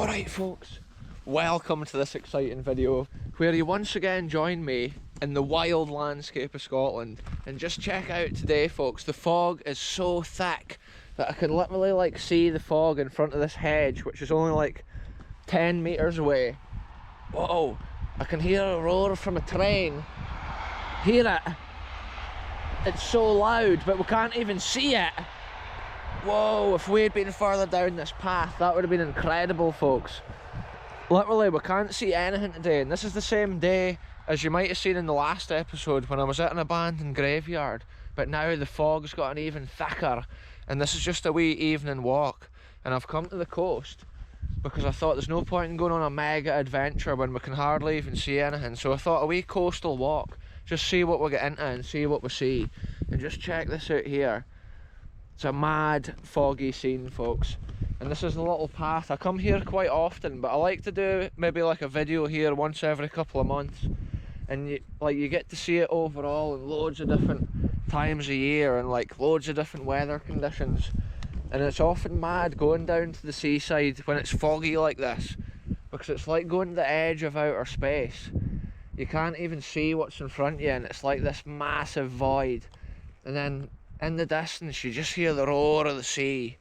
Alright folks, welcome to this exciting video where you once again join me in the wild landscape of Scotland. And just check out today folks, the fog is so thick that I can literally like see the fog in front of this hedge, which is only like 10 metres away. Whoa, I can hear a roar from a train. Hear it? It's so loud, but we can't even see it. Whoa, if we'd been further down this path, that would have been incredible, folks. Literally, we can't see anything today, and this is the same day as you might have seen in the last episode when I was at an abandoned graveyard, but now the fog's gotten even thicker, and this is just a wee evening walk, and I've come to the coast because I thought there's no point in going on a mega adventure when we can hardly even see anything, so I thought a wee coastal walk, just see what we get into and see what we see. And just check this out here. It's a mad foggy scene, folks, and this is the little path. I come here quite often, but I like to do maybe like a video here once every couple of months, and you get to see it overall in loads of different times of year and like loads of different weather conditions. And it's often mad going down to the seaside when it's foggy like this, because it's like going to the edge of outer space. You can't even see what's in front of you, and it's like this massive void, and then in the distance you just hear the roar of the sea,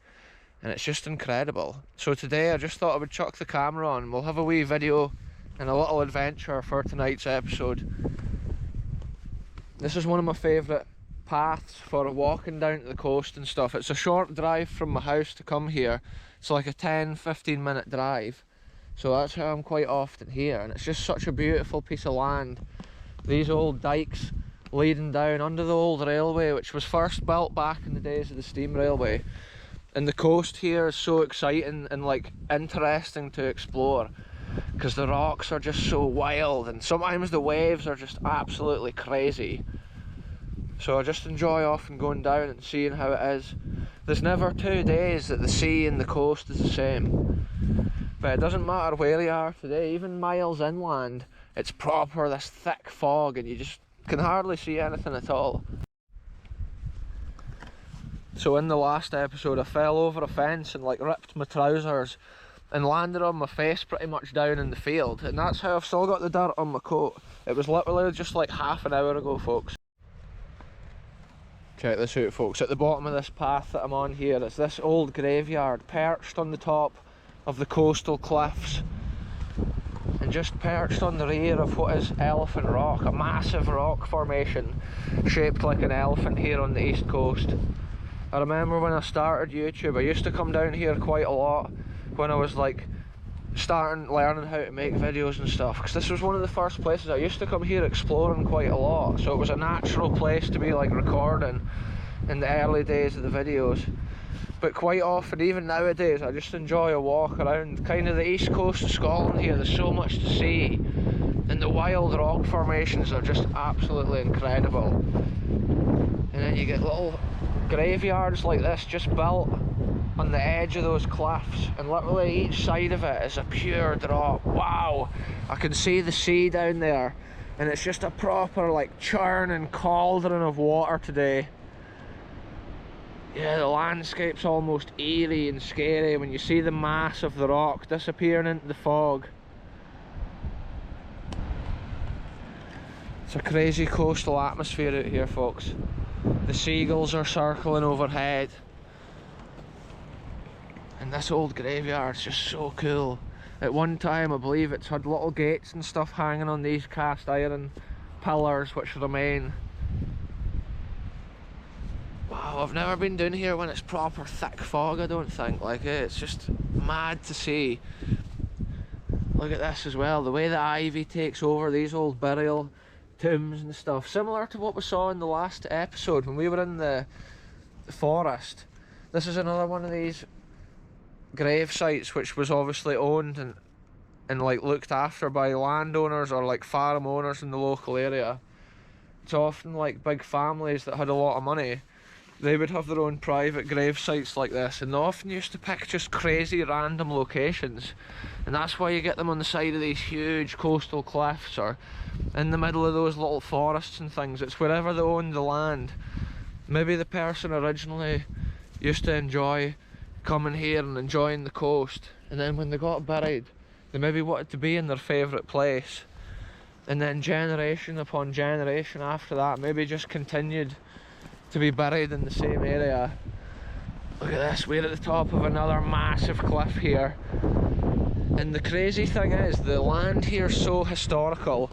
and it's just incredible. So today I just thought I would chuck the camera on. We'll have a wee video and a little adventure for tonight's episode. This is one of my favourite paths for walking down to the coast and stuff. It's a short drive from my house to come here. It's like a 10-15 minute drive, so that's how I'm quite often here, and it's just such a beautiful piece of land. These old dikes leading down under the old railway, which was first built back in the days of the steam railway. And the coast here is so exciting and like interesting to explore, because the rocks are just so wild, and sometimes the waves are just absolutely crazy. So I just enjoy often going down and seeing how it is. There's never 2 days that the sea and the coast is the same, but it doesn't matter where you are today, even miles inland, it's proper this thick fog and you just can hardly see anything at all. So in the last episode I fell over a fence and like ripped my trousers and landed on my face pretty much down in the field, and that's how I've still got the dirt on my coat. It was literally just like half an hour ago, folks. Check this out, folks. At the bottom of this path that I'm on here, it's this old graveyard perched on the top of the coastal cliffs, and just perched on the rear of what is Elephant Rock, a massive rock formation shaped like an elephant here on the east coast. I remember when I started YouTube, I used to come down here quite a lot when I was like learning how to make videos and stuff, because this was one of the first places I used to come here exploring quite a lot, so it was a natural place to be like recording in the early days of the videos. But quite often, even nowadays, I just enjoy a walk around kind of the east coast of Scotland here. There's so much to see, and the wild rock formations are just absolutely incredible. And then you get little graveyards like this just built on the edge of those cliffs, and literally each side of it is a pure drop. Wow, I can see the sea down there, and it's just a proper like churning cauldron of water today. Yeah, the landscape's almost eerie and scary when you see the mass of the rock disappearing into the fog. It's a crazy coastal atmosphere out here, folks. The seagulls are circling overhead, and this old graveyard's just so cool. At one time I believe it's had little gates and stuff hanging on these cast iron pillars which remain. Wow, I've never been down here when it's proper thick fog, I don't think. Like, it's just mad to see. Look at this as well, the way the ivy takes over these old burial tombs and stuff, similar to what we saw in the last episode when we were in the forest. This is another one of these grave sites which was obviously owned and like looked after by landowners or like farm owners in the local area. It's often like big families that had a lot of money. They would have their own private grave sites like this, and they often used to pick just crazy random locations, and that's why you get them on the side of these huge coastal cliffs or in the middle of those little forests and things. It's wherever they owned the land. Maybe the person originally used to enjoy coming here and enjoying the coast, and then when they got buried, they maybe wanted to be in their favourite place, and then generation upon generation after that maybe just continued to be buried in the same area. Look at this, we're at the top of another massive cliff here. And the crazy thing is, the land here is so historical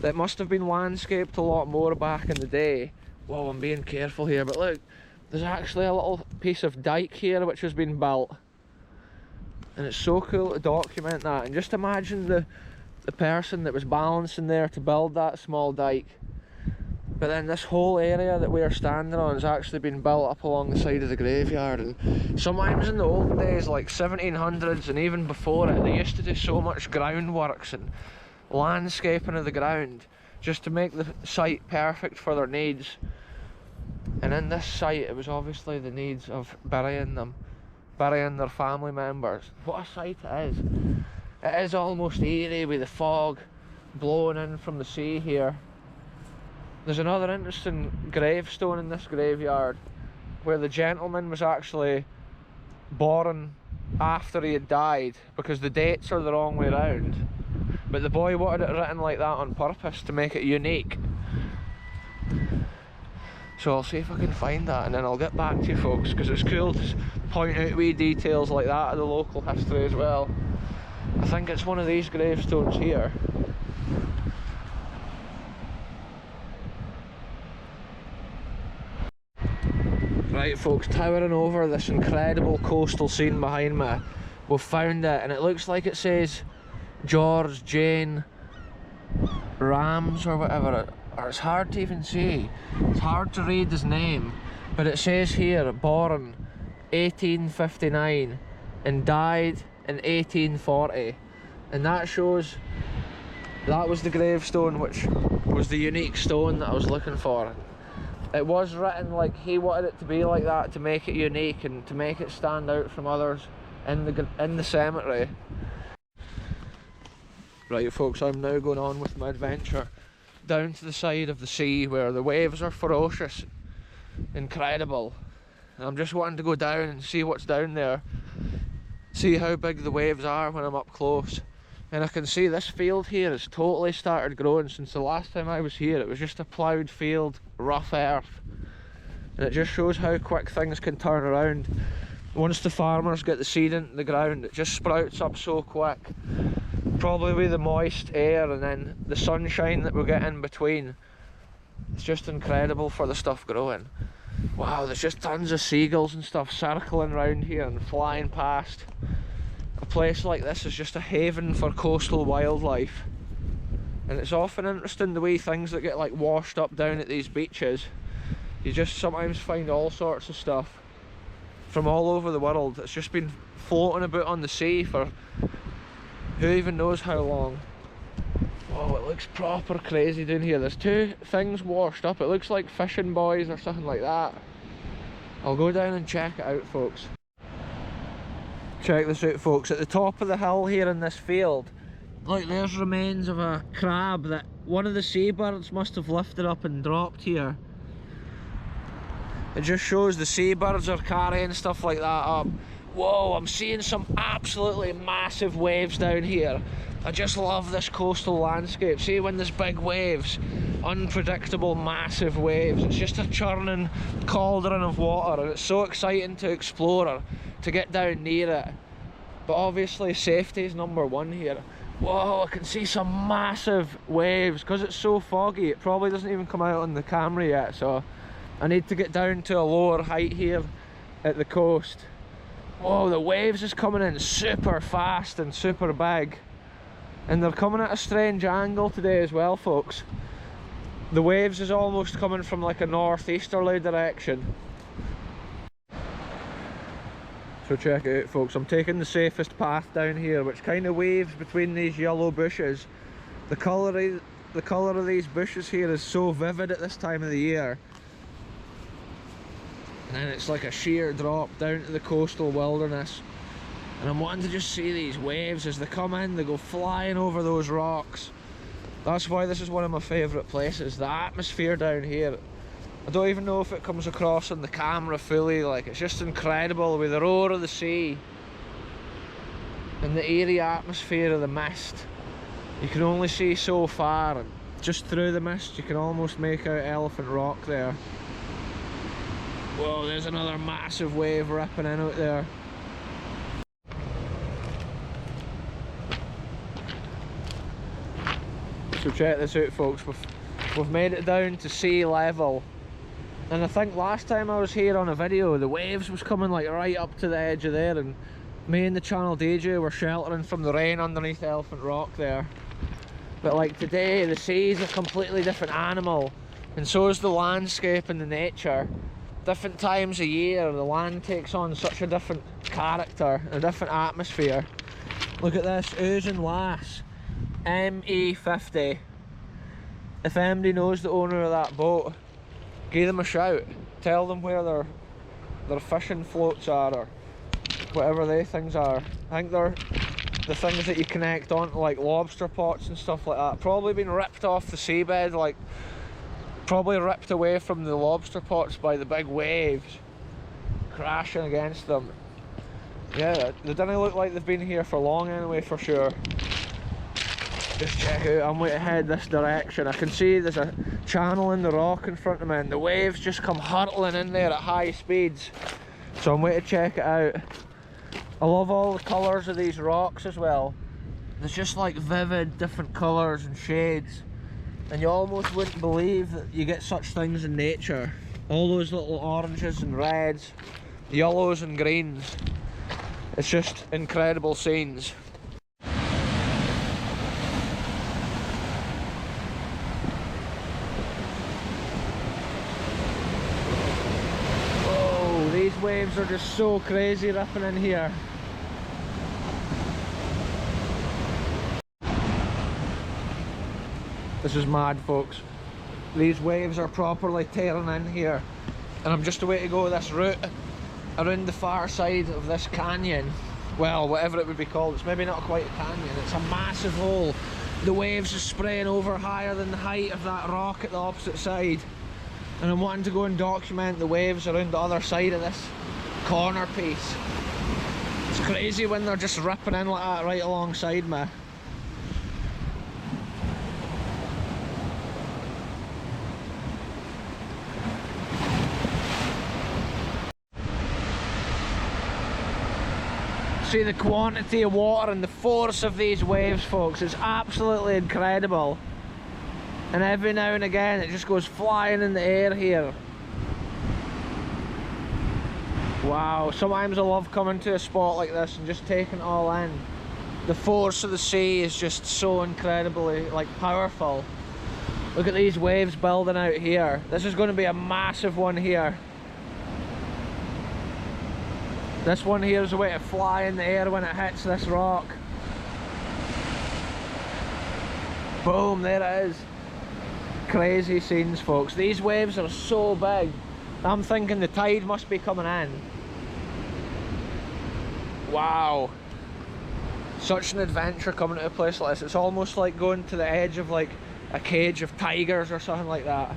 that it must have been landscaped a lot more back in the day. Whoa, I'm being careful here, but look, there's actually a little piece of dike here which has been built. And it's so cool to document that. And just imagine the person that was balancing there to build that small dike. But then this whole area that we are standing on has actually been built up along the side of the graveyard. And sometimes in the old days, like 1700s and even before it, they used to do so much groundworks and landscaping of the ground just to make the site perfect for their needs. And in this site, it was obviously the needs of burying them, burying their family members. What a sight it is. It is almost eerie with the fog blowing in from the sea here. There's another interesting gravestone in this graveyard where the gentleman was actually born after he had died, because the dates are the wrong way round. But the boy wanted it written like that on purpose to make it unique. So I'll see if I can find that and then I'll get back to you folks, because it's cool to point out wee details like that of the local history as well. I think it's one of these gravestones here. Right folks, towering over this incredible coastal scene behind me, we've found it, and it looks like it says George Jane Rams or whatever, or it's hard to even see. It's hard to read his name, but it says here born 1859 and died in 1840, and that shows that was the gravestone, which was the unique stone that I was looking for. It was written like he wanted it to be like that to make it unique and to make it stand out from others in the cemetery. Right folks, I'm now going on with my adventure down to the side of the sea where the waves are ferocious, incredible. And I'm just wanting to go down and see what's down there, see how big the waves are when I'm up close. And I can see this field here has totally started growing since the last time I was here. It was just a ploughed field, rough earth. And it just shows how quick things can turn around. Once the farmers get the seed into the ground, it just sprouts up so quick. Probably with the moist air and then the sunshine that we'll get in between. It's just incredible for the stuff growing. Wow, there's just tons of seagulls and stuff circling around here and flying past. A place like this is just a haven for coastal wildlife, and it's often interesting the way things that get like washed up down at these beaches. You just sometimes find all sorts of stuff from all over the world that's just been floating about on the sea for who even knows how long. Whoa, it looks proper crazy down here. There's two things washed up. It looks like fishing buoys or something like that. I'll go down and check it out folks. Check this out folks, at the top of the hill here in this field, look, there's remains of a crab that one of the seabirds must have lifted up and dropped here. It just shows the seabirds are carrying stuff like that up. Whoa, I'm seeing some absolutely massive waves down here. I just love this coastal landscape. See when there's big waves, unpredictable massive waves, it's just a churning cauldron of water, and it's so exciting to explore, to get down near it. But obviously safety is number one here. Whoa, I can see some massive waves. Because it's so foggy, it probably doesn't even come out on the camera yet, so I need to get down to a lower height here at the coast. Whoa, the waves is coming in super fast and super big, and they're coming at a strange angle today as well folks. The waves is almost coming from like a northeasterly direction. So check it out folks, I'm taking the safest path down here, which kind of waves between these yellow bushes. The colour of these bushes here is so vivid at this time of the year. And then it's like a sheer drop down to the coastal wilderness. And I'm wanting to just see these waves as they come in, they go flying over those rocks. That's why this is one of my favourite places. The atmosphere down here, I don't even know if it comes across on the camera fully, like it's just incredible with the roar of the sea. and the eerie atmosphere of the mist. You can only see so far, and just through the mist you can almost make out Elephant Rock there. Whoa, there's another massive wave ripping in out there. So check this out, folks. We've made it down to sea level, and I think last time I was here on a video the waves was coming like right up to the edge of there, and me and the channel DJ were sheltering from the rain underneath Elephant Rock there. But like today, the sea is a completely different animal, and so is the landscape and the nature. Different times of year, the land takes on such a different character, a different atmosphere. Look at this, Oozing Lass, ME50. If anybody knows the owner of that boat, give them a shout. Tell them where their fishing floats are, or whatever they things are. I think they're the things that you connect onto, like lobster pots and stuff like that. Probably been ripped off the seabed, like probably ripped away from the lobster pots by the big waves crashing against them. Yeah, they didn't look like they've been here for long anyway, for sure. Just check out, I'm going to head this direction. I can see there's a channel in the rock in front of me, and the waves just come hurtling in there at high speeds. So I'm going to check it out. I love all the colours of these rocks as well. There's just like vivid different colours and shades, and you almost wouldn't believe that you get such things in nature. All those little oranges and reds, yellows and greens. It's just incredible scenes. Oh, these waves are just so crazy ripping in here. This is mad, folks. These waves are properly tearing in here, and I'm just away to go this route around the far side of this canyon. Well, whatever it would be called. It's maybe not quite a canyon, it's a massive hole. The waves are spraying over higher than the height of that rock at the opposite side, and I'm wanting to go and document the waves around the other side of this corner piece. It's crazy when they're just ripping in like that right alongside me. See the quantity of water and the force of these waves, folks. It's absolutely incredible. And every now and again it just goes flying in the air here. Wow, sometimes I love coming to a spot like this and just taking it all in. The force of the sea is just so incredibly powerful. Look at these waves building out here. This is going to be a massive one here. This one here is a way to fly in the air when it hits this rock. Boom, there it is. Crazy scenes, folks. These waves are so big. I'm thinking the tide must be coming in. Wow. Such an adventure coming to a place like this. It's almost like going to the edge of like a cage of tigers or something like that.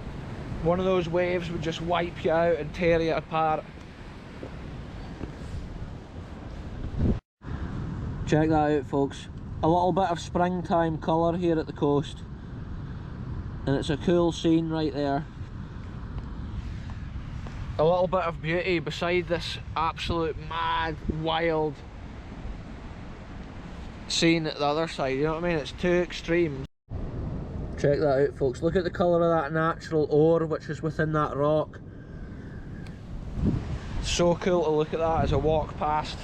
One of those waves would just wipe you out and tear you apart. Check that out, folks. A little bit of springtime colour here at the coast, and it's a cool scene right there. A little bit of beauty beside this absolute mad, wild scene at the other side, you know what I mean? It's two extremes. Check that out, folks. Look at the colour of that natural ore which is within that rock. So cool to look at that as I walk past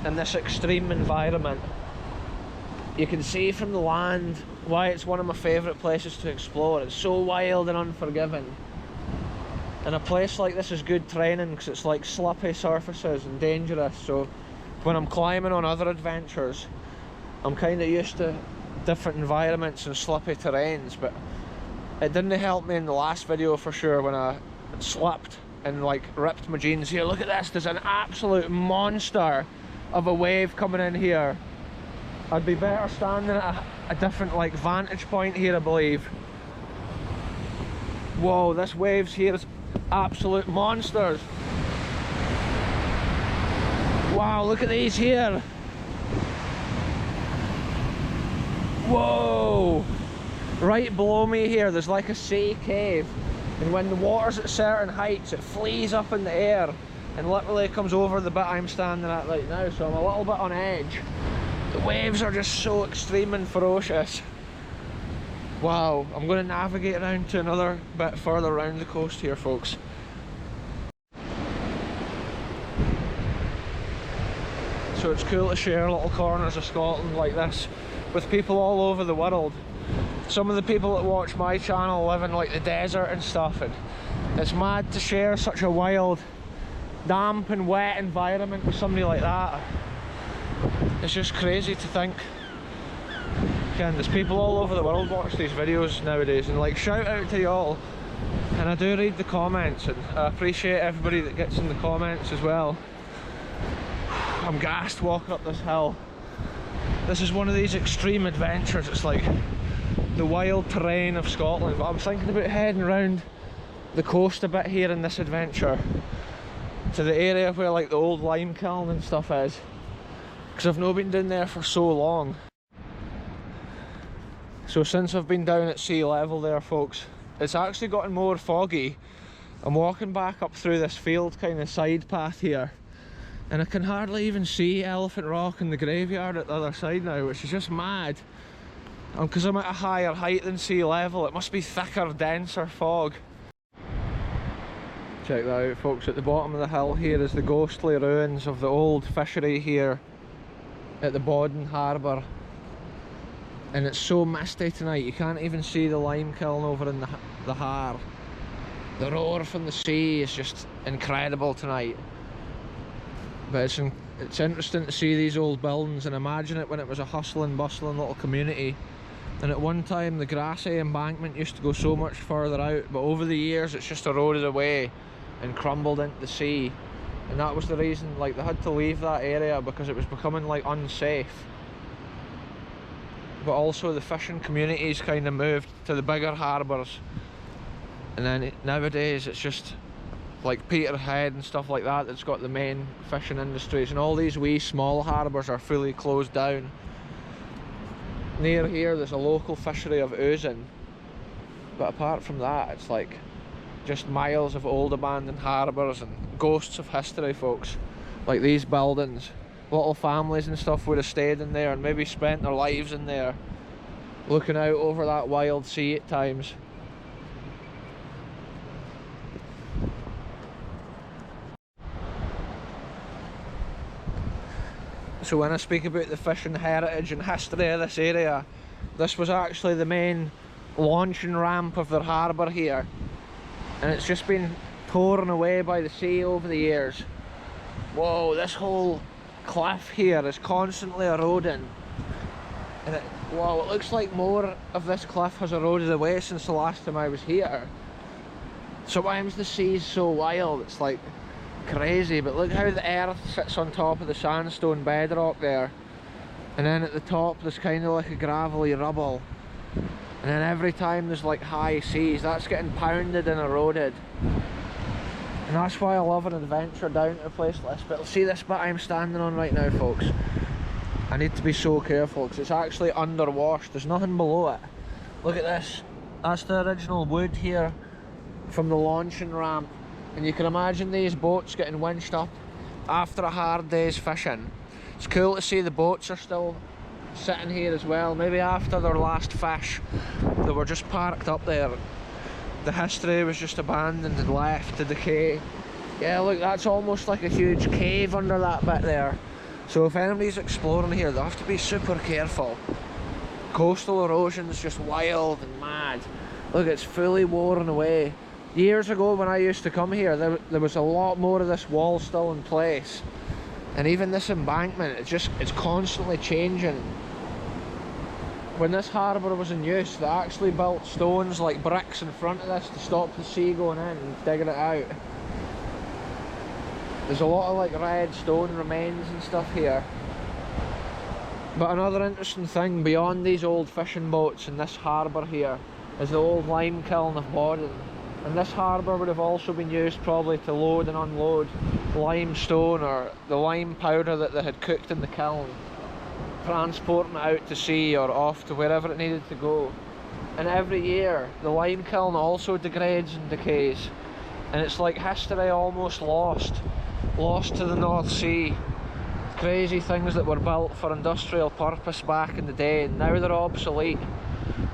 in this extreme environment. You can see from the land why it's one of my favourite places to explore. It's so wild and unforgiving, and a place like this is good training because it's like slippy surfaces and dangerous. So when I'm climbing on other adventures, I'm kind of used to different environments and slippy terrains, but it didn't help me in the last video for sure when I slipped and like ripped my jeans. Here, look at this. There's an absolute monster of a wave coming in here. I'd be better standing at a different like vantage point here, I believe. Whoa, this waves here is absolute monsters. Wow, look at these here. Whoa! Right below me here, there's like a sea cave, and when the water's at certain heights, it flees up in the air and literally comes over the bit I'm standing at right now, so I'm a little bit on edge. The waves are just so extreme and ferocious. Wow, I'm going to navigate around to another bit further around the coast here, folks. So it's cool to share little corners of Scotland like this with people all over the world. Some of the people that watch my channel live in like the desert and stuff, and it's mad to share such a wild, damp and wet environment with somebody like that. It's just crazy to think. Again, there's people all over the world watch these videos nowadays, and like, shout out to y'all. And I do read the comments, and I appreciate everybody that gets in the comments as well. I'm gassed walking up this hill. This is one of these extreme adventures. It's like the wild terrain of Scotland, but I'm thinking about heading around the coast a bit here in this adventure to the area where like the old lime kiln and stuff is, because I've not been down there for so long. So since I've been down at sea level there, folks, it's actually gotten more foggy. I'm walking back up through this field kind of side path here, and I can hardly even see Elephant Rock and the graveyard at the other side now, which is just mad. Because I'm at a higher height than sea level, it must be thicker, denser fog. Check that out, folks. At the bottom of the hill here is the ghostly ruins of the old fishery here at the Bodden Harbour. And it's so misty tonight, you can't even see the lime kiln over in the Har. The roar from the sea is just incredible tonight. But it's interesting to see these old buildings and imagine it when it was a hustling, bustling little community. And at one time the grassy embankment used to go so much further out, but over the years it's just eroded away and crumbled into the sea. And that was the reason, like, they had to leave that area because it was becoming like unsafe. But also the fishing communities kind of moved to the bigger harbours, and then nowadays it's just like Peterhead and stuff like that that's got the main fishing industries, and all these wee small harbours are fully closed down. Near here there's a local fishery of oozing, but apart from that it's like just miles of old abandoned harbours and ghosts of history, folks. Like these buildings, little families and stuff would have stayed in there and maybe spent their lives in there, looking out over that wild sea at times. So when I speak about the fishing heritage and history of this area, this was actually the main launching ramp of their harbour here, and it's just been torn away by the sea over the years. Whoa, this whole cliff here is constantly eroding, and wow, it looks like more of this cliff has eroded away since the last time I was here. Sometimes the sea's so wild, it's like crazy, but look how the earth sits on top of the sandstone bedrock there, and then at the top there's kind of like a gravelly rubble, and then every time there's like high seas, that's getting pounded and eroded. And that's why I love an adventure down to a place like this. But see this bit I'm standing on right now, folks, I need to be so careful because it's actually underwashed. There's nothing below it. Look at this, that's the original wood here from the launching ramp, and you can imagine these boats getting winched up after a hard day's fishing. It's cool to see the boats are still sitting here as well, maybe after their last fish. They were just parked up there. The history was just abandoned and left to decay. Yeah, look, that's almost like a huge cave under that bit there. So if anybody's exploring here, they'll have to be super careful. Coastal erosion's just wild and mad. Look, it's fully worn away. Years ago when I used to come here, there was a lot more of this wall still in place. And even this embankment, it's constantly changing. When this harbour was in use, they actually built stones like bricks in front of this to stop the sea going in and digging it out. There's a lot of like red stone remains and stuff here. But another interesting thing beyond these old fishing boats in this harbour here is the old lime kiln of Bodden. And this harbour would have also been used probably to load and unload limestone or the lime powder that they had cooked in the kiln. transporting it out to sea or off to wherever it needed to go. And every year the lime kiln also degrades and decays, and it's like history almost lost to the North Sea. Crazy things that were built for industrial purpose back in the day, and now they're obsolete,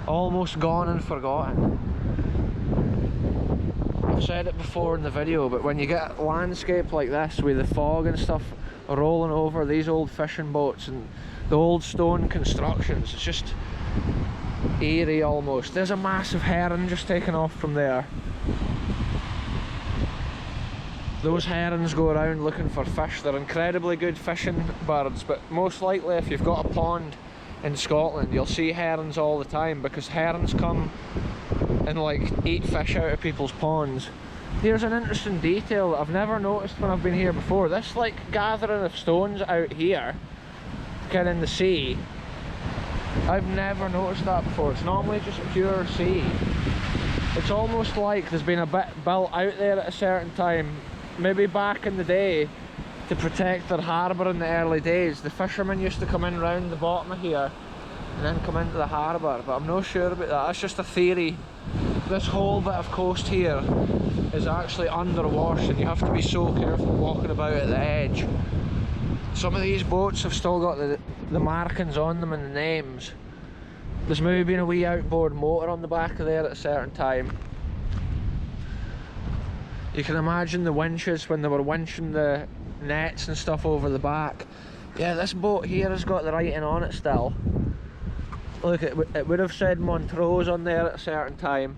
almost gone and forgotten. I've said it before in the video, but when you get a landscape like this with the fog and stuff rolling over these old fishing boats and the old stone constructions, it's just eerie almost. There's a massive heron just taken off from there. Those herons go around looking for fish. They're incredibly good fishing birds, but most likely if you've got a pond in Scotland you'll see herons all the time, because herons come and like eat fish out of people's ponds. Here's an interesting detail that I've never noticed when I've been here before. This like gathering of stones out here, kind of in the sea, I've never noticed that before. It's normally just pure sea. It's almost like there's been a bit built out there at a certain time, maybe back in the day, to protect their harbour in the early days. The fishermen used to come in round the bottom of here and then come into the harbour, but I'm not sure about that. That's just a theory. This whole bit of coast here is actually underwash, and you have to be so careful walking about at the edge. Some of these boats have still got the markings on them and the names. There's maybe been a wee outboard motor on the back of there at a certain time. You can imagine the winches when they were winching the nets and stuff over the back. Yeah, this boat here has got the writing on it still. Look, it would have said Montrose on there at a certain time.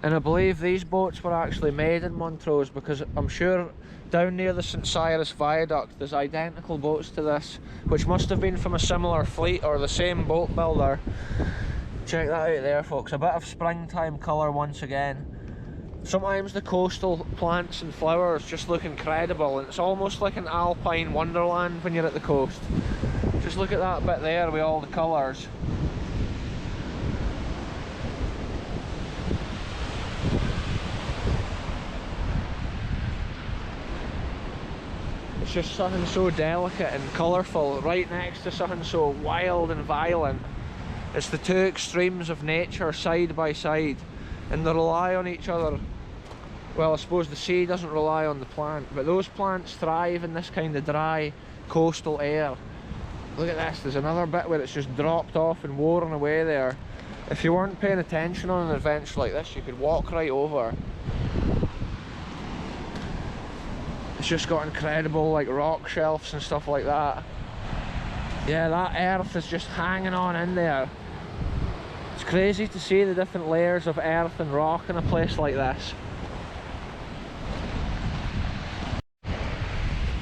And I believe these boats were actually made in Montrose, because I'm sure down near the St Cyrus Viaduct there's identical boats to this, which must have been from a similar fleet or the same boat builder. Check that out there, folks. A bit of springtime colour once again. Sometimes the coastal plants and flowers just look incredible, and it's almost like an alpine wonderland when you're at the coast. Just look at that bit there with all the colours. It's just something so delicate and colourful right next to something so wild and violent. It's the two extremes of nature side by side, and they rely on each other. Well, I suppose the sea doesn't rely on the plant, but those plants thrive in this kind of dry coastal air. Look at this, there's another bit where it's just dropped off and worn away there. If you weren't paying attention on an adventure like this, you could walk right over. It's just got incredible like rock shelves and stuff like that. Yeah, that earth is just hanging on in there. It's crazy to see the different layers of earth and rock in a place like this.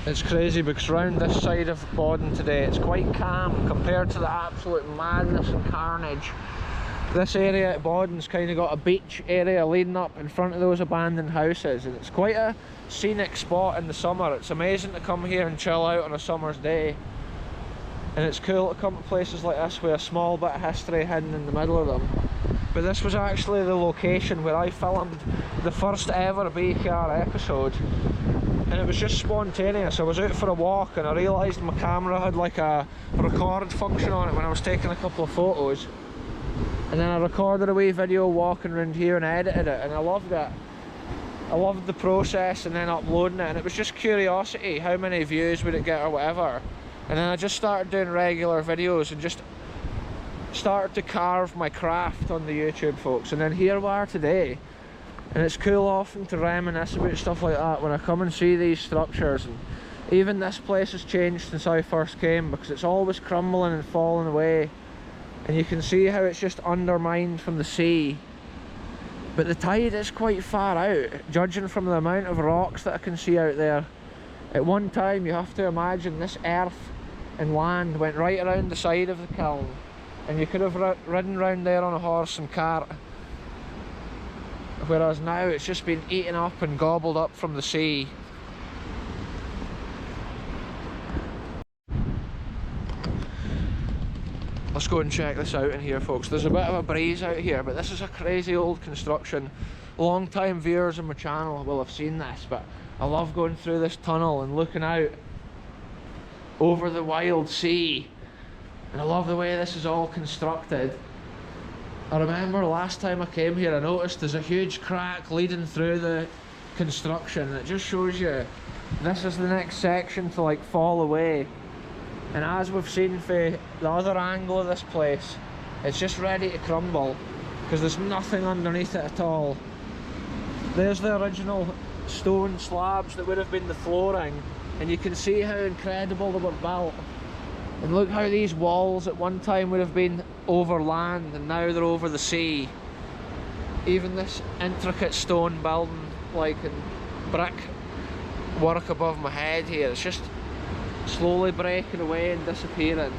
It's crazy because around this side of Bodden today it's quite calm compared to the absolute madness and carnage. This area at Bodden's kind of got a beach area leading up in front of those abandoned houses, and it's quite a scenic spot in the summer. It's amazing to come here and chill out on a summer's day, and it's cool to come to places like this with a small bit of history hidden in the middle of them. But this was actually the location where I filmed the first ever BKR episode, and it was just spontaneous. I was out for a walk and I realised my camera had like a record function on it when I was taking a couple of photos, and then I recorded a wee video walking around here and edited it, and I loved it. I loved the process and then uploading it, and it was just curiosity, how many views would it get or whatever. And then I just started doing regular videos and just started to carve my craft on the YouTube, folks. And then here we are today, and it's cool often to reminisce about stuff like that when I come and see these structures. And even this place has changed since I first came, because it's always crumbling and falling away, and you can see how it's just undermined from the sea. But the tide is quite far out, judging from the amount of rocks that I can see out there. At one time, you have to imagine this earth and land went right around the side of the kiln, and you could have ridden round there on a horse and cart, whereas now it's just been eaten up and gobbled up from the sea. Let's go and check this out in here, folks. There's a bit of a breeze out here, but this is a crazy old construction. Long time viewers of my channel will have seen this, but I love going through this tunnel and looking out. over the wild sea. And I love the way this is all constructed. I remember last time I came here, I noticed there's a huge crack leading through the construction. It just shows you this is the next section to like fall away. And as we've seen for the other angle of this place, it's just ready to crumble because there's nothing underneath it at all. There's the original stone slabs that would have been the flooring, and you can see how incredible they were built. And look how these walls at one time would have been over land and now they're over the sea. Even this intricate stone building, like in brick work above my head here, it's just slowly breaking away and disappearing.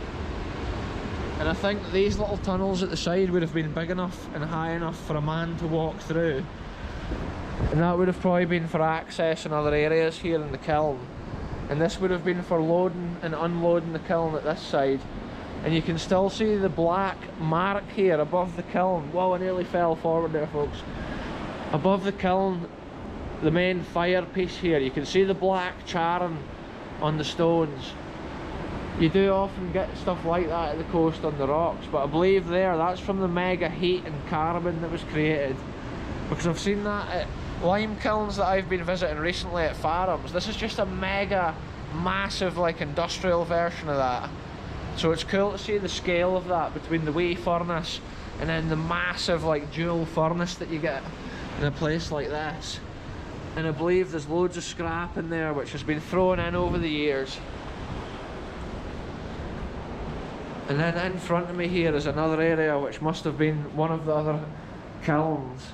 And I think these little tunnels at the side would have been big enough and high enough for a man to walk through. And that would have probably been for access in other areas here in the kiln. And this would have been for loading and unloading the kiln at this side. And you can still see the black mark here above the kiln. Whoa, I nearly fell forward there, folks. Above the kiln, the main fire piece here, you can see the black charring on the stones. You do often get stuff like that at the coast on the rocks, but I believe that's from the mega heat and carbon that was created. Because I've seen that at lime kilns that I've been visiting recently at farms. This is just a mega massive like industrial version of that. So it's cool to see the scale of that between the wee furnace and then the massive like dual furnace that you get in a place like this. And I believe there's loads of scrap in there which has been thrown in over the years. And then in front of me here is another area which must have been one of the other kilns.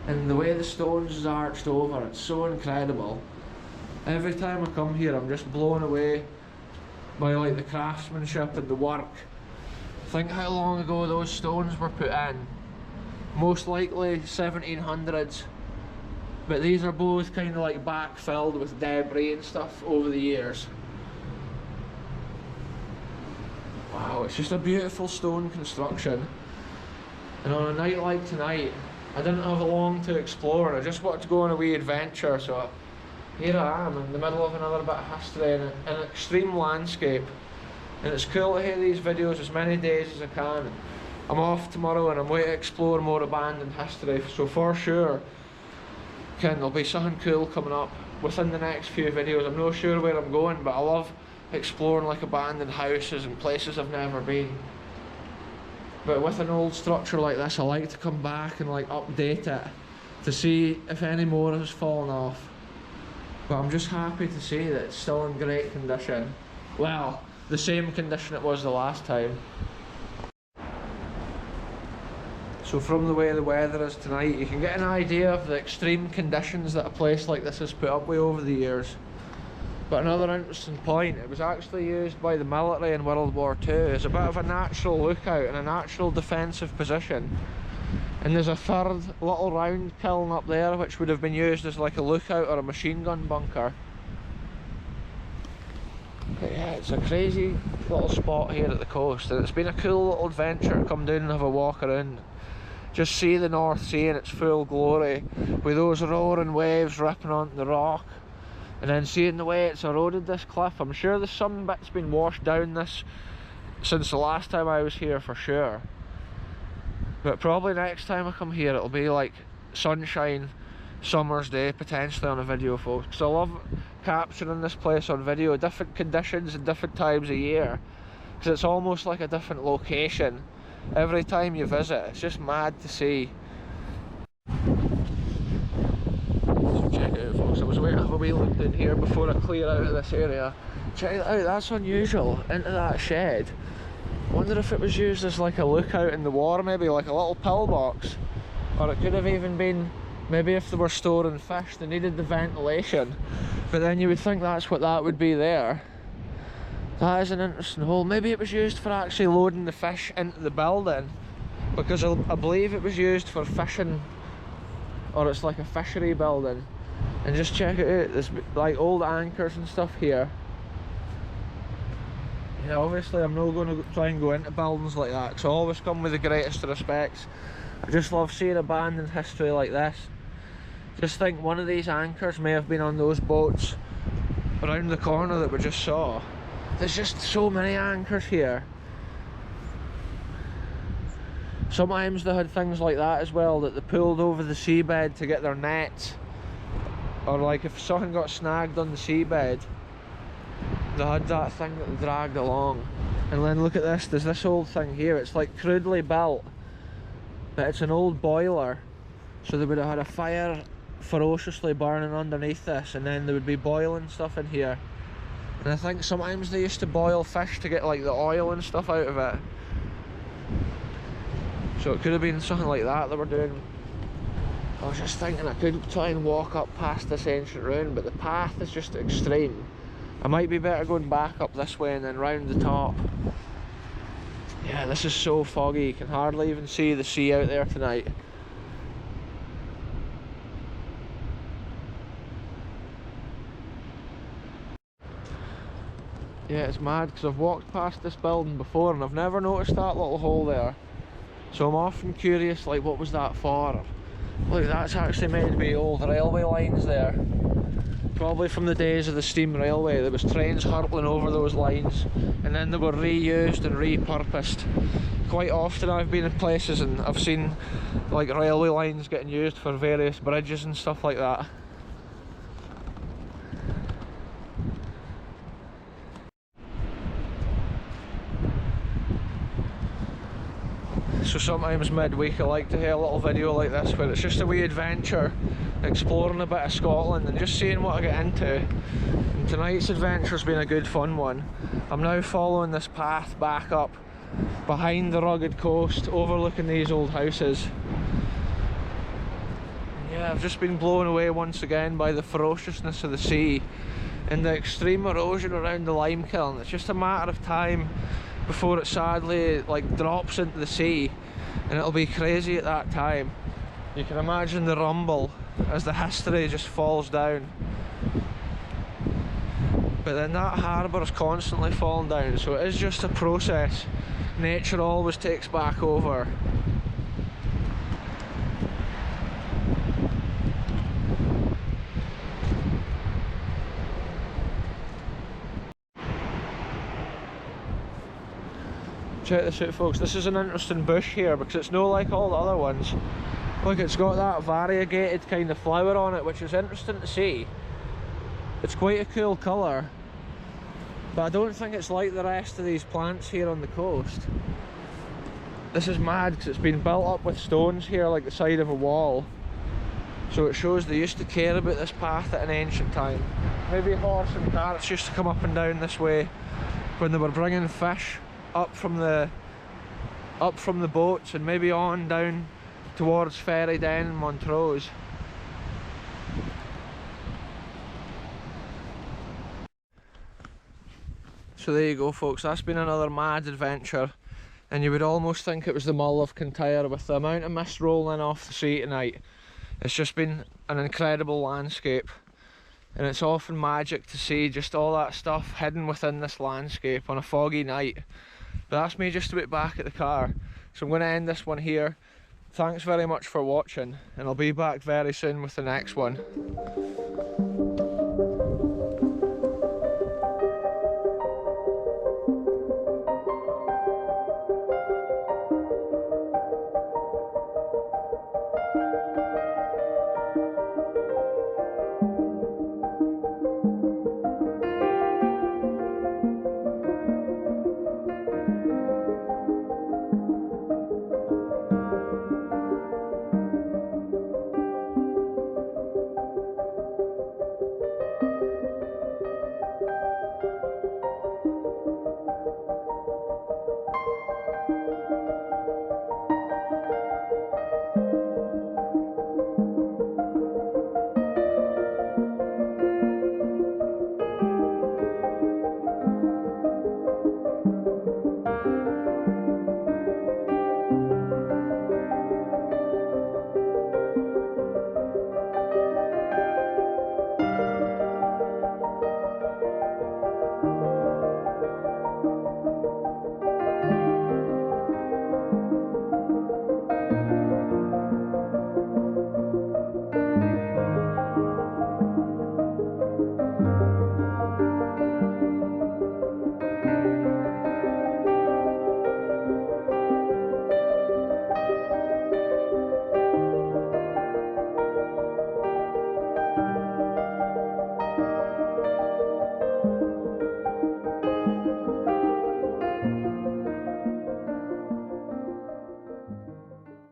And the way the stones is arched over, it's so incredible. Every time I come here I'm just blown away by like the craftsmanship and the work. Think how long ago those stones were put in. Most likely 1700s. But these are both kind of like backfilled with debris and stuff over the years. Wow, it's just a beautiful stone construction. And on a night like tonight, I didn't have long to explore and I just wanted to go on a wee adventure, so here I am in the middle of another bit of history in an extreme landscape. And it's cool to hear these videos as many days as I can. I'm off tomorrow and I'm going to explore more abandoned history, so for sure there'll be something cool coming up within the next few videos. I'm not sure where I'm going, but I love exploring like abandoned houses and places I've never been. But with an old structure like this, I like to come back and like update it to see if any more has fallen off. But I'm just happy to see that it's still in great condition. Well, the same condition it was the last time. So from the way the weather is tonight, you can get an idea of the extreme conditions that a place like this has put up with over the years. But another interesting point, it was actually used by the military in World War II as a bit of a natural lookout and a natural defensive position. And there's a third little round kiln up there which would have been used as like a lookout or a machine gun bunker. But yeah, it's a crazy little spot here at the coast, and it's been a cool little adventure to come down and have a walk around. Just see the North Sea in its full glory with those roaring waves ripping onto the rock. And then seeing the way it's eroded this cliff, I'm sure there's some bits been washed down this since the last time I was here for sure. But probably next time I come here it'll be like sunshine, summer's day potentially on a video, folks. Because I love capturing this place on video, different conditions and different times of year. Because it's almost like a different location every time you visit. It's just mad to see. Check it out, folks. I was waiting to have a wee look in here before I clear out of this area. Check it out, that's unusual. Into that shed. Wonder if it was used as like a lookout in the war, maybe like a little pillbox. Or it could have even been, maybe if they were storing fish, they needed the ventilation. But then you would think that's what that would be there. That is an interesting hole. Maybe it was used for actually loading the fish into the building. Because I believe it was used for fishing, or it's like a fishery building. And just check it out, there's like old anchors and stuff here. Yeah, obviously I'm not going to try and go into buildings like that, because I always come with the greatest respects. I just love seeing abandoned history like this. Just think one of these anchors may have been on those boats around the corner that we just saw. There's just so many anchors here. Sometimes they had things like that as well, that they pulled over the seabed to get their nets, or like if something got snagged on the seabed, they had that thing that they dragged along. And then look at this, there's this old thing here, it's like crudely built, but it's an old boiler, so they would have had a fire ferociously burning underneath this, and then they would be boiling stuff in here. And I think sometimes they used to boil fish to get like the oil and stuff out of it. So it could have been something like that they were doing. I was just thinking I could try and walk up past this ancient ruin, but the path is just extreme. I might be better going back up this way and then round the top. Yeah, this is so foggy, you can hardly even see the sea out there tonight. Yeah, it's mad because I've walked past this building before and I've never noticed that little hole there. So I'm often curious, like, what was that for? Look, that's actually meant to be old railway lines there. Probably from the days of the steam railway. There was trains hurtling over those lines and then they were reused and repurposed. Quite often I've been in places and I've seen like railway lines getting used for various bridges and stuff like that. So sometimes midweek I like to hear a little video like this where it's just a wee adventure, exploring a bit of Scotland and just seeing what I get into. And tonight's adventure's been a good fun one. I'm now following this path back up behind the rugged coast, overlooking these old houses. And yeah, I've just been blown away once again by the ferociousness of the sea and the extreme erosion around the lime kiln. It's just a matter of time before it sadly like drops into the sea, and it'll be crazy at that time. You can imagine the rumble as the history just falls down. But then that harbour is constantly falling down, so it is just a process. Nature always takes back over. Check this out, folks, this is an interesting bush here because it's not like all the other ones. Look, it's got that variegated kind of flower on it, which is interesting to see. It's quite a cool colour, but I don't think it's like the rest of these plants here on the coast. This is mad because it's been built up with stones here like the side of a wall, so it shows they used to care about this path at an ancient time. Maybe horse and carts used to come up and down this way when they were bringing fish up from the boats and maybe on down towards Ferry Den and Montrose. So there you go, folks, that's been another mad adventure, and you would almost think it was the Mull of Kintyre with the amount of mist rolling off the sea tonight. It's just been an incredible landscape, and it's often magic to see just all that stuff hidden within this landscape on a foggy night. But that's me just about back at the car, so I'm going to end this one here. Thanks very much for watching, and I'll be back very soon with the next one.